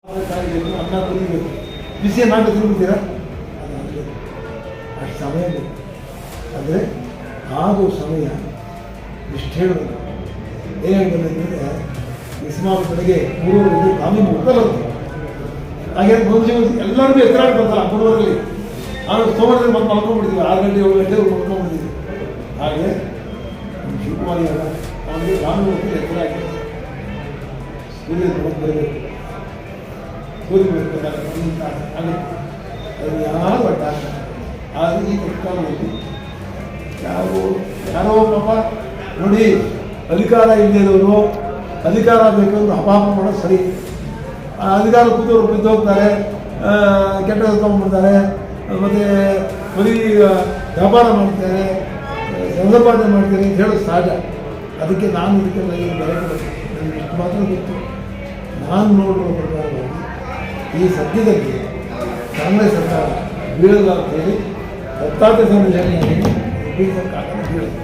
ಅನ್ನ ಕುದಿಬೇಕು, ಬಿಸಿ ಮಾಡಿ ತಿರುಗುತ್ತೀರಾ ಅದಾಗಬೇಕು, ಅಷ್ಟು ಸಮಯ ಬೇಕು. ಅಂದರೆ ಆಗೋ ಸಮಯ ಇಷ್ಟು ಹೇಳೋದು. ಏನು ಹೇಳ್ಬೋದು ಅಂದರೆ ಇಸ್ಮಾಲ್ ಕಡೆಗೆ 3 ಕಾನೂನು ಮುಟ್ಟಲ್ಲ. ಹಾಗೆ ಮುಂಚೆ ಎಲ್ಲರಿಗೂ ಎತ್ತರ ಬರ್ತಲ್ಲ 3 ಆಮೇಲೆ ಸೋಮವಾರದಲ್ಲಿ ಮತ್ತೆ ಮಲ್ಕೊಂಡ್ಬಿಡ್ತೀವಿ, 6 ಗಂಟೆ 7 ಗಂಟೆ ಮಲ್ಕೊಂಡ್ಬಿಡ್ತೀವಿ. ಹಾಗೆ ನಮ್ಮ ಶಿವಕುಮಾರಿ ಅಲ್ಲ, ಅವನಿಗೆ ಕಾನೂನು ಎತ್ತರ ಆಗಿ ಸೂರ್ಯ ಬರಬೇಕು, ಸೂರ್ಯ ಬರಬೇಕಾಗುತ್ತೆ. ಅದು ಯಾರು ಒಟ್ಟ ಆಗ ಈ ಕಾಲದಲ್ಲಿ ಯಾರೋ ಪಾಪ ನೋಡಿ, ಅಧಿಕಾರ ಇಲ್ಲದವರು ಅಧಿಕಾರ ಬೇಕಂದ್ರೆ ಅಪಾಪ ಮಾಡೋದು ಸರಿ. ಆ ಅಧಿಕಾರ ಕೂತವರು ಬಿದ್ದೋಗ್ತಾರೆ, ಕೆಟ್ಟ ತೊಗೊಂಡ್ಬಿಡ್ತಾರೆ, ಮತ್ತು ಬರೀ ವ್ಯಾಪಾರ ಮಾಡ್ತಾರೆ, ಸಂಪಾದನೆ ಮಾಡ್ತಾರೆ ಅಂತ ಹೇಳೋದು ಸಹಜ. ಅದಕ್ಕೆ ನಾನು ಇದಕ್ಕೆ ಬೆಲೆ ಕೊಡಬೇಕು. ನನಗೆ ಇಷ್ಟು ಮಾತ್ರ ಗೊತ್ತು. ನಾನು ನೋಡುವ ಪ್ರಕಾರವಾಗಿ ಈ ಸದ್ಯದಲ್ಲಿ ಕಾಂಗ್ರೆಸ್ ಸರ್ಕಾರ ಬೀಳಲ್ಲ ಅಂತ ಹೇಳಿ ದತ್ತಾತ್ರೇಯ ಸ್ವಾಮಿ ಬೀಳಿಸೋಕ್ಕಾಗಲ್ಲ, ಬೀಳುತ್ತೆ.